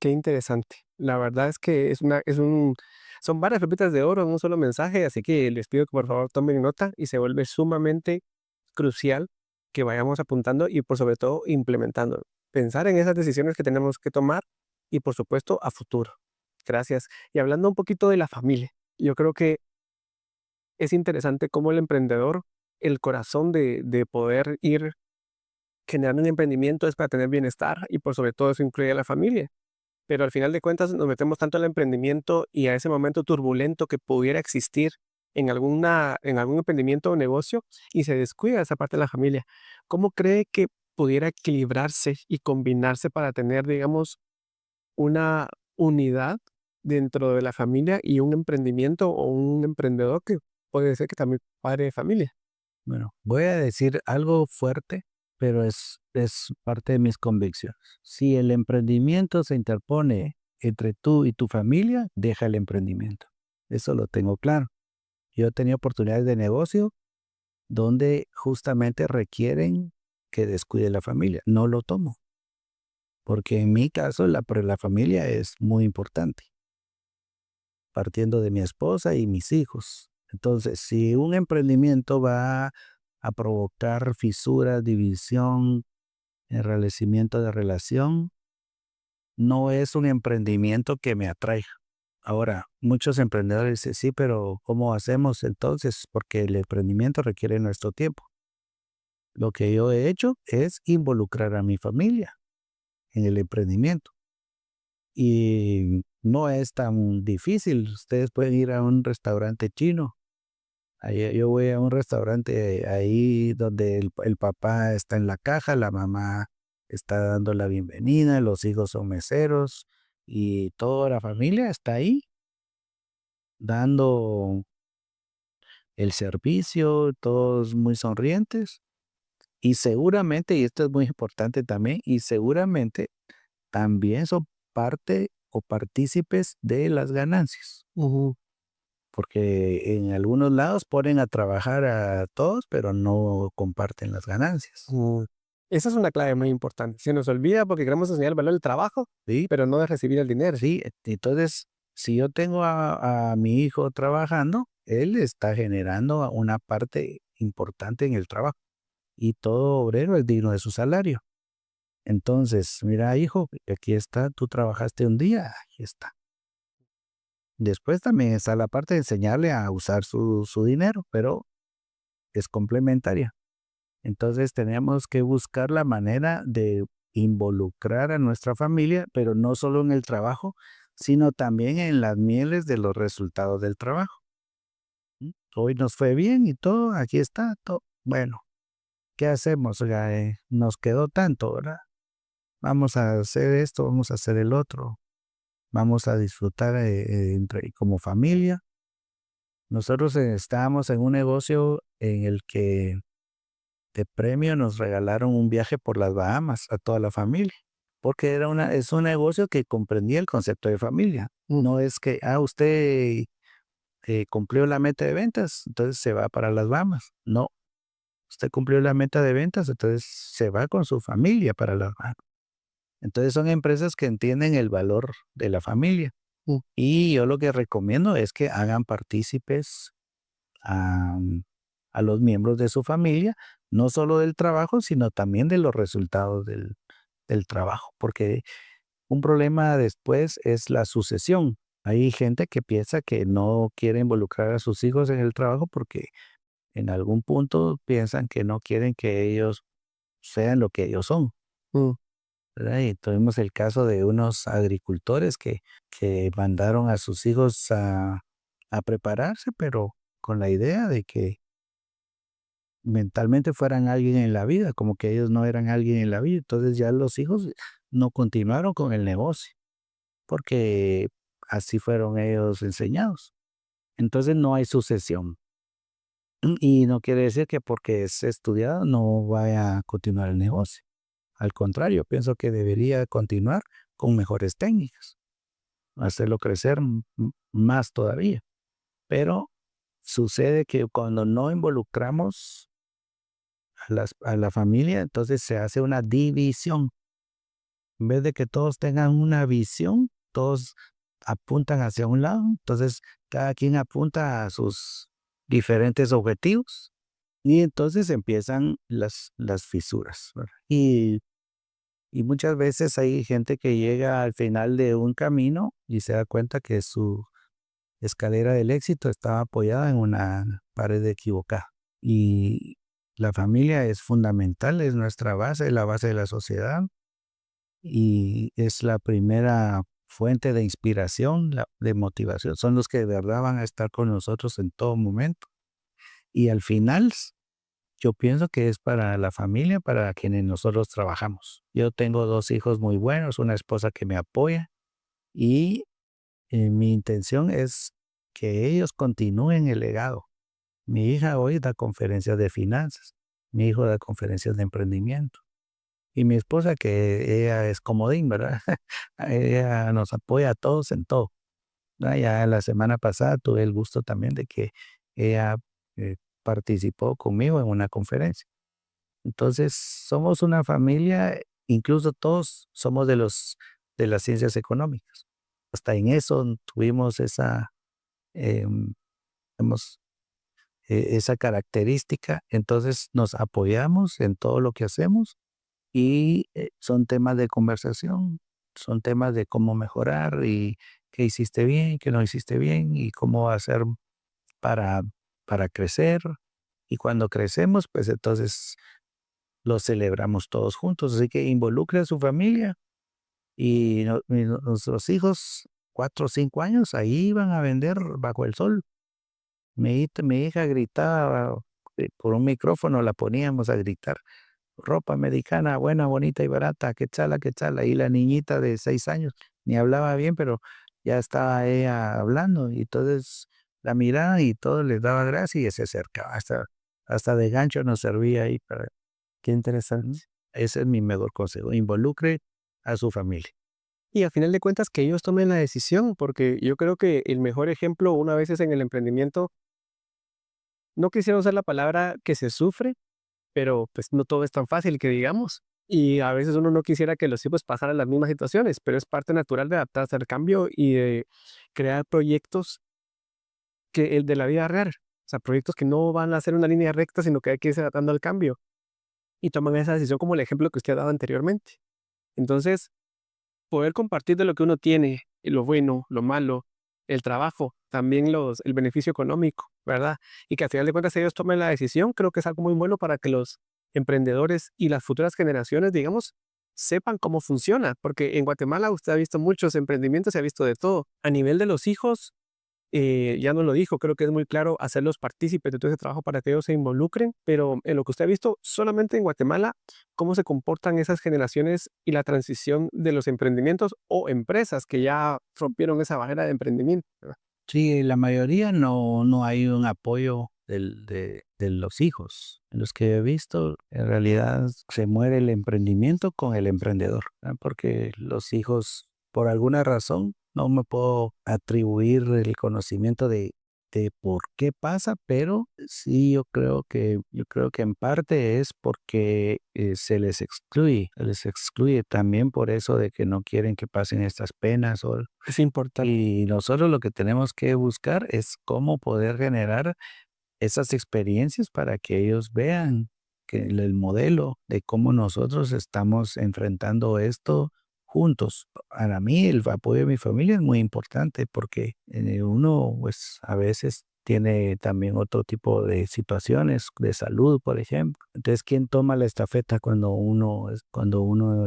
S2: Qué interesante. La verdad es que son varias pepitas de oro en un solo mensaje, así que les pido que por favor tomen nota y se vuelve sumamente crucial que vayamos apuntando y por sobre todo implementando. Pensar en esas decisiones que tenemos que tomar y por supuesto a futuro. Gracias. Y hablando un poquito de la familia, yo creo que es interesante cómo el emprendedor, el corazón de poder ir generando un emprendimiento es para tener bienestar y por sobre todo eso incluye a la familia. Pero al final de cuentas nos metemos tanto al emprendimiento y a ese momento turbulento que pudiera existir en algún emprendimiento o negocio y se descuida esa parte de la familia. ¿Cómo cree que pudiera equilibrarse y combinarse para tener, digamos, una unidad dentro de la familia y un emprendimiento o un emprendedor que puede ser que también padre de familia?
S1: Bueno, voy a decir algo fuerte, pero es parte de mis convicciones. Si el emprendimiento se interpone entre tú y tu familia, deja el emprendimiento. Eso lo tengo claro. Yo he tenido oportunidades de negocio donde justamente requieren que descuide la familia. No lo tomo, porque en mi caso la familia es muy importante, partiendo de mi esposa y mis hijos. Entonces, si un emprendimiento va a provocar fisuras, división, enrarecimiento de relación, no es un emprendimiento que me atraiga. Ahora, muchos emprendedores dicen, sí, pero ¿cómo hacemos entonces? Porque el emprendimiento requiere nuestro tiempo. Lo que yo he hecho es involucrar a mi familia en el emprendimiento. Y no es tan difícil. Ustedes pueden ir a un restaurante chino. Yo voy a un restaurante ahí donde el papá está en la caja, la mamá está dando la bienvenida, los hijos son meseros y toda la familia está ahí dando el servicio, todos muy sonrientes. Y seguramente, y esto es muy importante también, y seguramente también son parte o partícipes de las ganancias,
S2: Ujú.
S1: porque en algunos lados ponen a trabajar a todos, pero no comparten las ganancias.
S2: Mm, esa es una clave muy importante. Se nos olvida porque queremos enseñar el valor del trabajo,
S1: ¿Sí?
S2: pero no de recibir el dinero.
S1: Sí, entonces, si yo tengo a mi hijo trabajando, él está generando una parte importante en el trabajo y todo obrero es digno de su salario. Entonces, mira, hijo, aquí está, tú trabajaste un día, aquí está. Después también está la parte de enseñarle a usar su dinero, pero es complementaria. Entonces tenemos que buscar la manera de involucrar a nuestra familia, pero no solo en el trabajo, sino también en las mieles de los resultados del trabajo. Hoy nos fue bien y todo, aquí está, todo. Bueno, ¿qué hacemos? Oiga, nos quedó tanto, ¿verdad? Vamos a hacer esto, vamos a hacer el otro, vamos a disfrutar como familia. Nosotros estábamos en un negocio en el que de premio nos regalaron un viaje por las Bahamas a toda la familia, porque es un negocio que comprendía el concepto de familia. No es que, usted cumplió la meta de ventas, entonces se va para las Bahamas. No, usted cumplió la meta de ventas, entonces se va con su familia para las Bahamas. Entonces son empresas que entienden el valor de la familia. Y yo lo que recomiendo es que hagan partícipes a, a los miembros de su familia, no solo del trabajo, sino también de los resultados del trabajo, porque un problema después es la sucesión. Hay gente que piensa que no quiere involucrar a sus hijos en el trabajo porque en algún punto piensan que no quieren que ellos sean lo que ellos son,
S2: Mm,
S1: ¿verdad? Y tuvimos el caso de unos agricultores que mandaron a sus hijos a prepararse, pero con la idea de que mentalmente fueran alguien en la vida, como que ellos no eran alguien en la vida. Entonces ya los hijos no continuaron con el negocio, porque así fueron ellos enseñados. Entonces no hay sucesión. Y no quiere decir que porque es estudiado no vaya a continuar el negocio. Al contrario, pienso que debería continuar con mejores técnicas, hacerlo crecer más todavía. Pero sucede que cuando no involucramos a la familia, entonces se hace una división. En vez de que todos tengan una visión, todos apuntan hacia un lado, entonces cada quien apunta a sus diferentes objetivos y entonces empiezan las fisuras, ¿verdad? Y muchas veces hay gente que llega al final de un camino y se da cuenta que su escalera del éxito estaba apoyada en una pared equivocada. Y la familia es fundamental, es nuestra base, la base de la sociedad y es la primera fuente de inspiración, de motivación. Son los que de verdad van a estar con nosotros en todo momento. Y al final, yo pienso que es para la familia, para quienes nosotros trabajamos. Yo tengo 2 hijos muy buenos, una esposa que me apoya y mi intención es que ellos continúen el legado. Mi hija hoy da conferencias de finanzas, mi hijo da conferencias de emprendimiento. Y mi esposa, que ella es comodín, ¿verdad? Ella nos apoya a todos en todo, ¿verdad? Ya la semana pasada tuve el gusto también de que ella participó conmigo en una conferencia. Entonces, somos una familia, incluso todos somos de las ciencias económicas. Hasta en eso tuvimos em, hemos, esa característica. Entonces, nos apoyamos en todo lo que hacemos y son temas de conversación, son temas de cómo mejorar y qué hiciste bien, qué no hiciste bien y cómo hacer para, para crecer. Y cuando crecemos, pues entonces lo celebramos todos juntos. Así que involucre a su familia y, nuestros hijos, 4 o 5 años, ahí iban a vender bajo el sol. Mi hija gritaba por un micrófono, la poníamos a gritar ropa americana buena, bonita y barata, quetzala, quetzala. Y la niñita de 6 años ni hablaba bien, pero ya estaba ella hablando. Y entonces la miraba y todo les daba gracia y se acercaba. Hasta de gancho nos servía ahí para.
S2: qué interesante.
S1: ¿Mm? Ese es mi mejor consejo. Involucre a su familia.
S2: Y al final de cuentas que ellos tomen la decisión, porque yo creo que el mejor ejemplo una vez es en el emprendimiento, no quisiera usar la palabra que se sufre, pero pues no todo es tan fácil que digamos. Y a veces uno no quisiera que los hijos pasaran las mismas situaciones, pero es parte natural de adaptarse al cambio y de crear proyectos que el de la vida real. O sea, proyectos que no van a ser una línea recta, sino que hay que irse adaptando al cambio. Y toman esa decisión como el ejemplo que usted ha dado anteriormente. Entonces, poder compartir de lo que uno tiene, lo bueno, lo malo, el trabajo, también el beneficio económico, ¿verdad? Y que al final de cuentas ellos tomen la decisión, creo que es algo muy bueno para que los emprendedores y las futuras generaciones, digamos, sepan cómo funciona, porque en Guatemala usted ha visto muchos emprendimientos, se ha visto de todo. A nivel de los hijos, ya nos lo dijo, creo que es muy claro hacerlos partícipes de todo ese trabajo para que ellos se involucren, pero en lo que usted ha visto solamente en Guatemala, cómo se comportan esas generaciones y la transición de los emprendimientos o empresas que ya rompieron esa barrera de emprendimiento, ¿verdad?
S1: Sí, la mayoría no hay un apoyo de los hijos. En los que he visto, en realidad se muere el emprendimiento con el emprendedor, ¿verdad? Porque los hijos, por alguna razón, no me puedo atribuir el conocimiento de por qué pasa, pero sí yo creo que en parte es porque se les excluye también por eso de que no quieren que pasen estas penas o
S2: Es importante.
S1: y nosotros lo que tenemos que buscar es cómo poder generar esas experiencias para que ellos vean que el modelo de cómo nosotros estamos enfrentando esto juntos. Para mí, el apoyo de mi familia es muy importante porque uno, pues, a veces tiene también otro tipo de situaciones de salud, por ejemplo. Entonces, ¿quién toma la estafeta cuando uno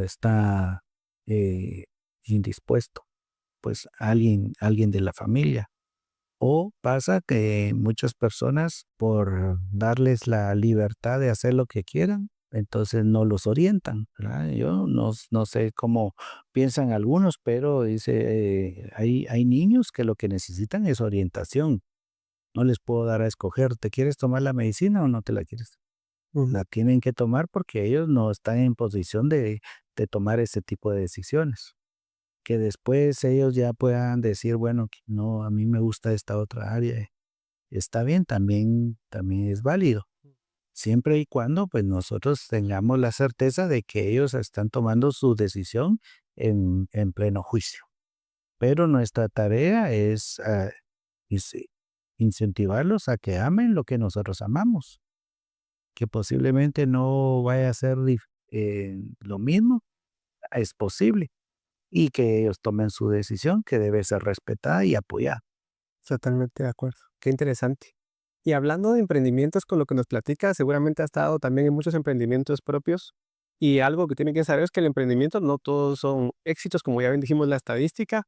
S1: está eh, indispuesto? Pues alguien de la familia. O pasa que muchas personas, por darles la libertad de hacer lo que quieran, entonces no los orientan, ¿verdad? Yo no sé cómo piensan algunos, pero dice, hay niños que lo que necesitan es orientación. No les puedo dar a escoger, ¿te quieres tomar la medicina o no te la quieres?
S2: Ujú.
S1: La tienen que tomar porque ellos no están en posición de tomar ese tipo de decisiones. Que después ellos ya puedan decir, bueno, que no, a mí me gusta esta otra área. Está bien, también es válido, siempre y cuando pues nosotros tengamos la certeza de que ellos están tomando su decisión en pleno juicio. Pero nuestra tarea es is- incentivarlos a que amen lo que nosotros amamos, que posiblemente no vaya a ser lo mismo, es posible, y que ellos tomen su decisión que debe ser respetada y apoyada.
S2: Totalmente de acuerdo. Qué interesante. Y hablando de emprendimientos, con lo que nos platica, seguramente ha estado también en muchos emprendimientos propios. Y algo que tiene que saber es que el emprendimiento no todos son éxitos, como ya bien dijimos, la estadística.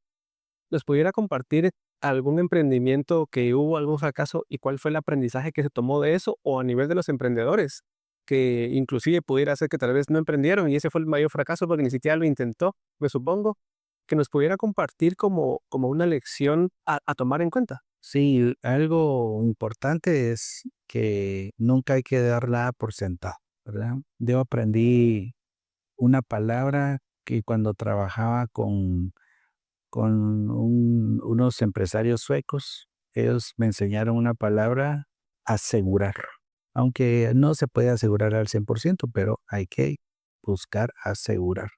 S2: ¿Nos pudiera compartir algún emprendimiento que hubo algún fracaso y cuál fue el aprendizaje que se tomó de eso? O a nivel de los emprendedores, que inclusive pudiera ser que tal vez no emprendieron y ese fue el mayor fracaso porque ni siquiera lo intentó, me supongo, que nos pudiera compartir como una lección a tomar en cuenta.
S1: Sí, algo importante es que nunca hay que dar nada por sentado, ¿verdad? Yo aprendí una palabra que cuando trabajaba con unos empresarios suecos, ellos me enseñaron una palabra, asegurar. Aunque no se puede asegurar al 100%, pero hay que buscar asegurar.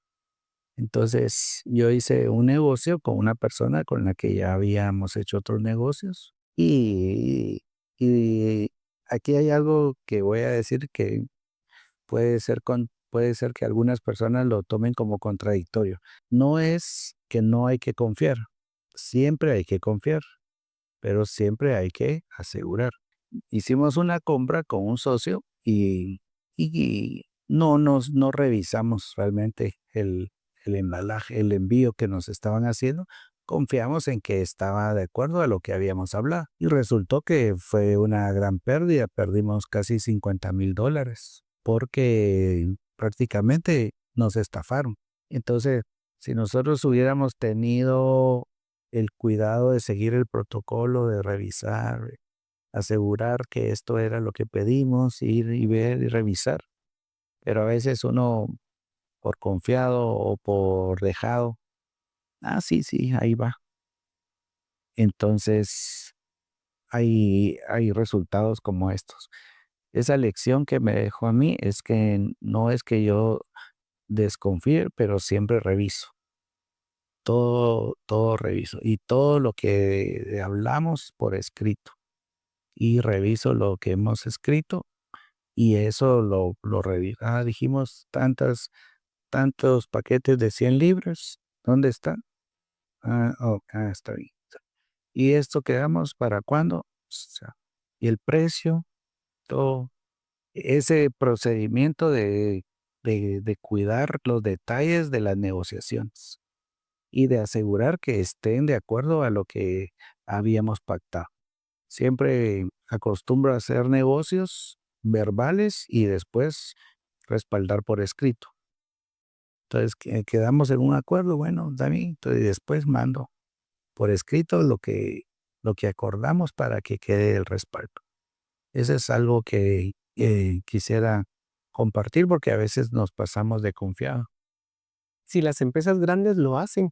S1: Entonces, yo hice un negocio con una persona con la que ya habíamos hecho otros negocios y aquí hay algo que voy a decir que puede ser que algunas personas lo tomen como contradictorio. No es que no hay que confiar, siempre hay que confiar, pero siempre hay que asegurar. Hicimos una compra con un socio y no revisamos realmente el embalaje, el envío que nos estaban haciendo. Confiamos en que estaba de acuerdo a lo que habíamos hablado. Y resultó que fue una gran pérdida. Perdimos casi $50,000 porque prácticamente nos estafaron. Entonces, si nosotros hubiéramos tenido el cuidado de seguir el protocolo, de revisar, asegurar que esto era lo que pedimos, ir y ver y revisar. Pero a veces uno, por confiado o por dejado, sí, sí, ahí va. Entonces hay resultados como estos. Esa lección que me dejó a mí es que no es que yo desconfíe, pero siempre reviso. Todo reviso. Y todo lo que hablamos por escrito. y reviso lo que hemos escrito y eso lo reviso. Dijimos tantos paquetes de 100 libras, ¿dónde están? Está bien. ¿Y esto quedamos para cuándo? O sea, y el precio, todo. Ese procedimiento de cuidar los detalles de las negociaciones y de asegurar que estén de acuerdo a lo que habíamos pactado. Siempre acostumbro a hacer negocios verbales y después respaldar por escrito. Entonces, quedamos en un acuerdo, bueno, David, entonces después mando por escrito lo que acordamos para que quede el respaldo. Eso es algo que quisiera compartir porque a veces nos pasamos de confiado.
S2: Si las empresas grandes lo hacen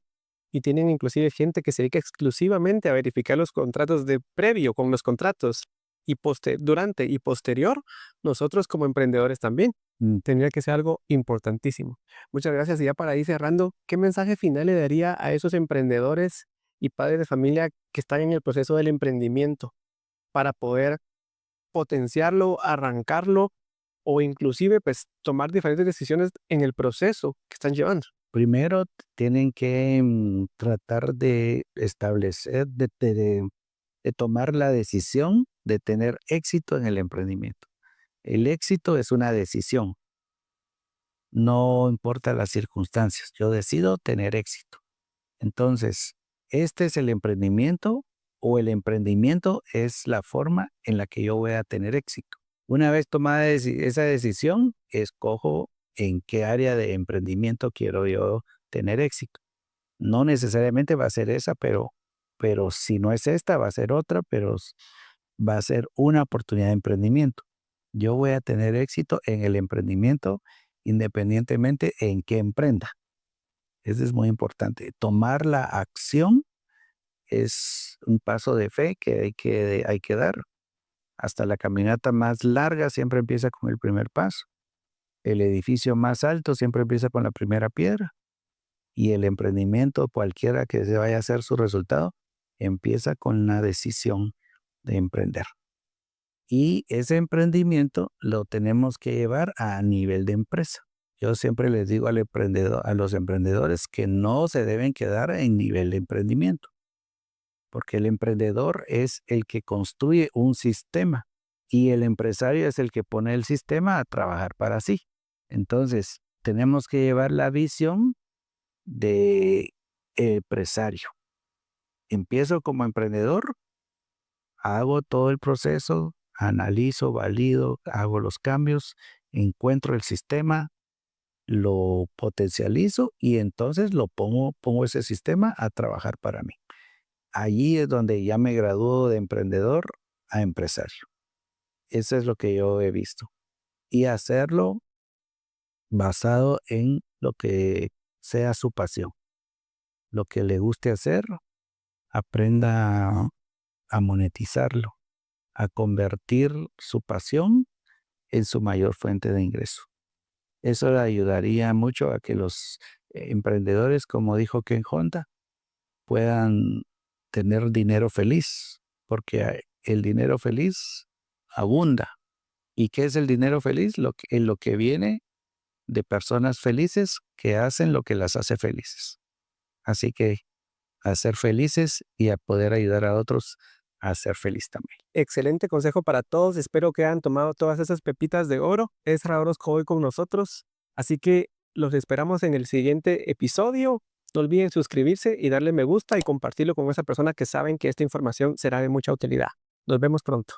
S2: y tienen inclusive gente que se dedica exclusivamente a verificar los contratos de previo con los contratos y durante y posterior, nosotros como emprendedores también.
S1: Mm,
S2: Tendría que ser algo importantísimo. Muchas gracias. Y ya para ir cerrando, ¿qué mensaje final le daría a esos emprendedores y padres de familia que están en el proceso del emprendimiento para poder potenciarlo, arrancarlo o inclusive pues tomar diferentes decisiones en el proceso que están llevando?
S1: Primero tienen que tratar de establecer, de tomar la decisión de tener éxito en el emprendimiento. El éxito es una decisión, no importa las circunstancias. Yo decido tener éxito. Entonces, ¿este es el emprendimiento o el emprendimiento es la forma en la que yo voy a tener éxito? Una vez tomada esa decisión, escojo en qué área de emprendimiento quiero yo tener éxito. No necesariamente va a ser esa, pero si no es esta, va a ser otra, pero va a ser una oportunidad de emprendimiento. Yo voy a tener éxito en el emprendimiento independientemente en qué emprenda. Eso es muy importante. Tomar la acción es un paso de fe que hay que dar. Hasta la caminata más larga siempre empieza con el primer paso. El edificio más alto siempre empieza con la primera piedra. Y el emprendimiento, cualquiera que se vaya a hacer su resultado, empieza con la decisión de emprender. Y ese emprendimiento lo tenemos que llevar a nivel de empresa. Yo siempre les digo a los emprendedores que no se deben quedar en nivel de emprendimiento, porque el emprendedor es el que construye un sistema y el empresario es el que pone el sistema a trabajar para sí. Entonces, tenemos que llevar la visión de empresario. Empiezo como emprendedor, hago todo el proceso, analizo, valido, hago los cambios, encuentro el sistema, lo potencializo y entonces pongo ese sistema a trabajar para mí. Allí es donde ya me gradúo de emprendedor a empresario. Eso es lo que yo he visto. Y hacerlo basado en lo que sea su pasión, lo que le guste hacer, aprenda a monetizarlo, a convertir su pasión en su mayor fuente de ingreso. Eso le ayudaría mucho a que los emprendedores, como dijo Ken Honda, puedan tener dinero feliz, porque el dinero feliz abunda. ¿Y qué es el dinero feliz? En lo que viene de personas felices que hacen lo que las hace felices. Así que a ser felices y a poder ayudar a otros a ser feliz también.
S2: Excelente consejo para todos. Espero que hayan tomado todas esas pepitas de oro. Ezra Orozco hoy con nosotros. Así que los esperamos en el siguiente episodio. No olviden suscribirse y darle me gusta y compartirlo con esa persona que saben que esta información será de mucha utilidad. Nos vemos pronto.